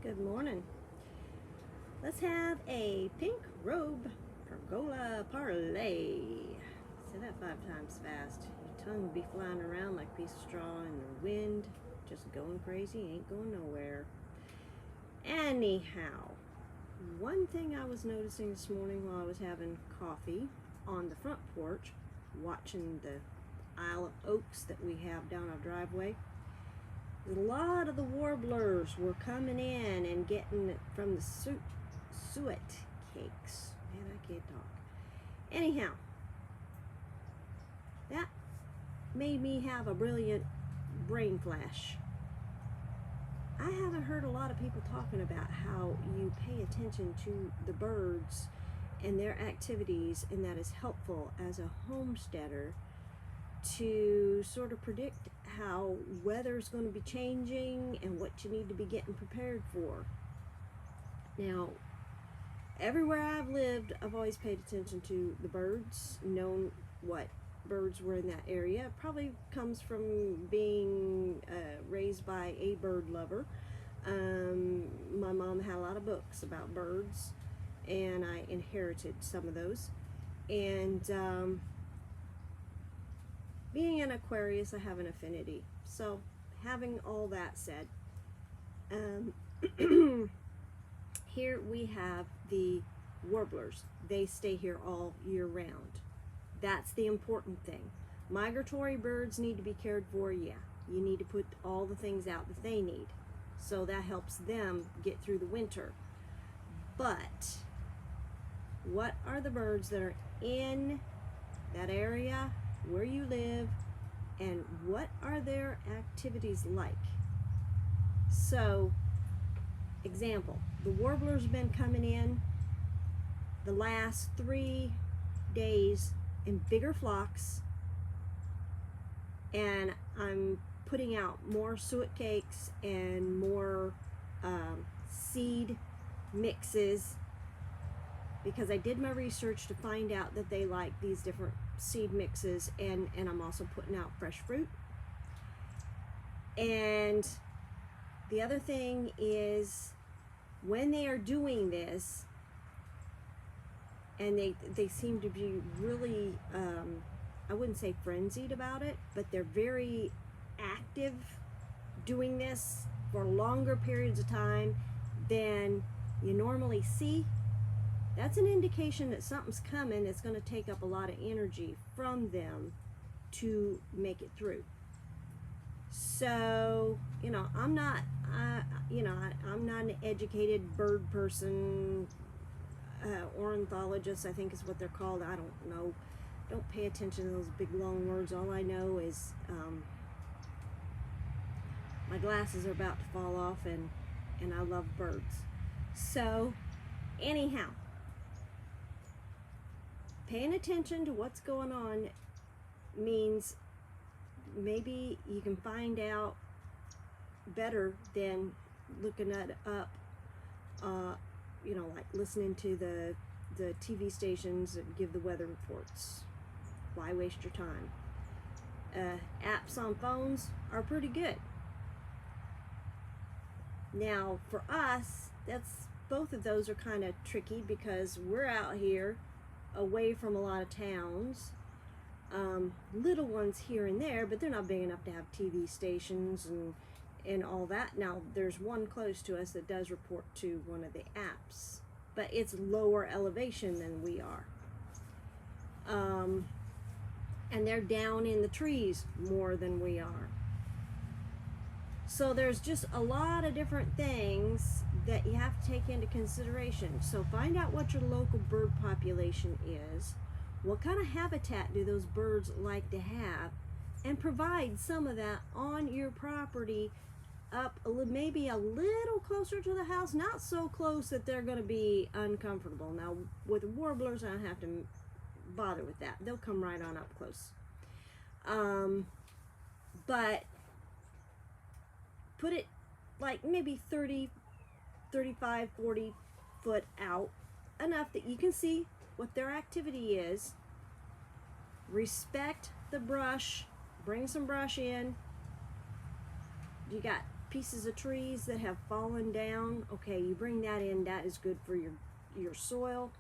Good morning. Let's have a pink robe pergola parlay. Say that 5 times fast. Your tongue will be flying around like a piece of straw in the wind. Just going crazy, ain't going nowhere. Anyhow, one thing I was noticing this morning while I was having coffee on the front porch, watching the Isle of Oaks that we have down our driveway, a lot of the warblers were coming in and getting it from the suet cakes. Man, I can't talk. Anyhow, that made me have a brilliant brain flash. I haven't heard a lot of people talking about how you pay attention to the birds and their activities, and that is helpful as a homesteader to sort of predict how weather's going to be changing and what you need to be getting prepared for. Now, everywhere I've lived, I've always paid attention to the birds, known what birds were in that area. It probably comes from being raised by a bird lover. My mom had a lot of books about birds, and I inherited some of those. And being an Aquarius, I have an affinity. So, having all that said, here we have the warblers. They stay here all year round. That's the important thing. Migratory birds need to be cared for, yeah. You need to put all the things out that they need. So that helps them get through the winter. But what are the birds that are in that area where you live, and what are their activities like? So, example, the warbler's been coming in the last 3 days in bigger flocks, and I'm putting out more suet cakes and more seed mixes, because I did my research to find out that they like these different seed mixes, and I'm also putting out fresh fruit. And the other thing is, when they are doing this, and they seem to be really, I wouldn't say frenzied about it, but they're very active doing this for longer periods of time than you normally see. That's an indication that something's coming that's going to take up a lot of energy from them to make it through. So, I'm not, I'm not an educated bird person, ornithologist, I think is what they're called. I don't know. Don't pay attention to those big long words. All I know is my glasses are about to fall off, and I love birds. So, anyhow, paying attention to what's going on means maybe you can find out better than looking it up, like listening to the TV stations that give the weather reports. Why waste your time? Apps on phones are pretty good. Now, for us, both of those are kind of tricky, because we're out here away from a lot of towns, little ones here and there, but they're not big enough to have TV stations and all that. Now, there's one close to us that does report to one of the apps, but it's lower elevation than we are. And they're down in the trees more than we are. So there's just a lot of different things that you have to take into consideration. So find out what your local bird population is, what kind of habitat do those birds like to have, and provide some of that on your property, up maybe a little closer to the house, not so close that they're going to be uncomfortable. Now, with warblers, I don't have to bother with that. They'll come right on up close. But put it like maybe 30, 35, 40 foot out, enough that you can see what their activity is. Respect the brush. Bring some brush in. You got pieces of trees that have fallen down, okay, you bring that in. That is good for your soil.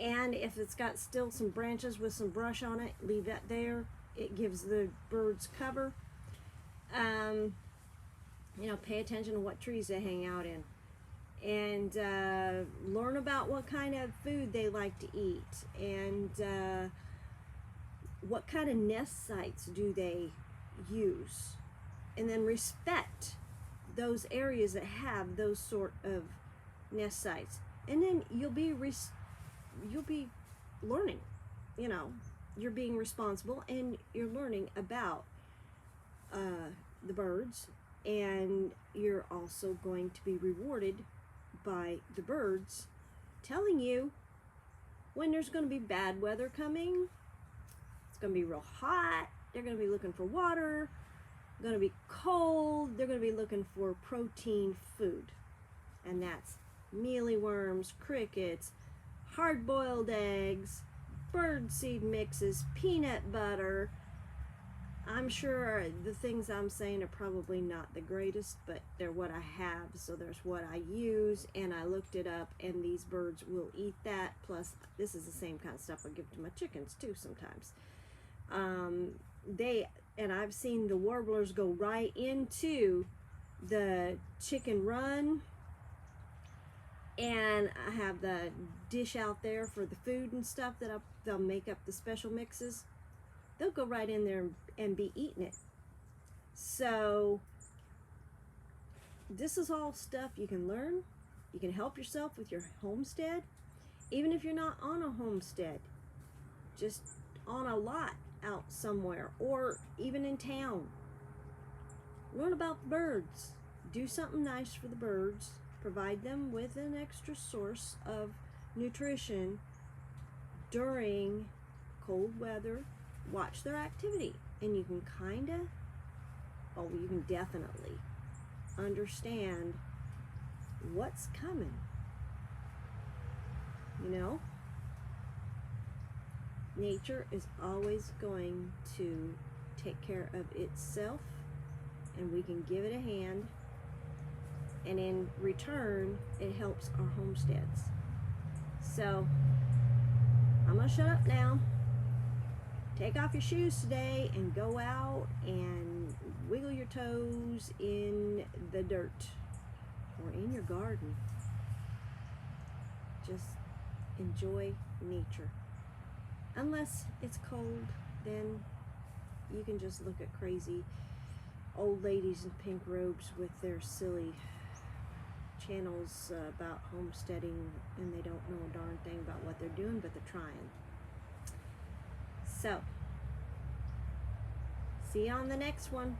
And if it's got still some branches with some brush on it, leave that there. It gives the birds cover. You know, pay attention to what trees they hang out in. And learn about what kind of food they like to eat. And what kind of nest sites do they use. And then respect those areas that have those sort of nest sites. And then you'll be learning, you know, you're being responsible and you're learning about the birds, and you're also going to be rewarded by the birds telling you when there's going to be bad weather coming. It's going to be real hot. They're going to be looking for water. Going to be cold. They're going to be looking for protein food, and that's mealy worms, crickets, hard-boiled eggs, birdseed mixes, peanut butter. I'm sure the things I'm saying are probably not the greatest, but they're what I have, so there's what I use, and I looked it up, and these birds will eat that. Plus, this is the same kind of stuff I give to my chickens too sometimes. And I've seen the warblers go right into the chicken run, and I have the dish out there for the food and stuff that they'll make up the special mixes. They'll go right in there and be eating it. So this is all stuff you can learn. You can help yourself with your homestead, even if you're not on a homestead, just on a lot out somewhere, or even in town. Learn about the birds. Do something nice for the birds. Provide them with an extra source of nutrition during cold weather. Watch their activity, and you can you can definitely understand what's coming. You know, nature is always going to take care of itself, and we can give it a hand, and in return it helps our homesteads. So I'm gonna shut up now. Take off your shoes today and go out and wiggle your toes in the dirt or in your garden. Just enjoy nature. Unless it's cold, then you can just look at crazy old ladies in pink robes with their silly channels about homesteading, and they don't know a darn thing about what they're doing, but they're trying. So, see you on the next one.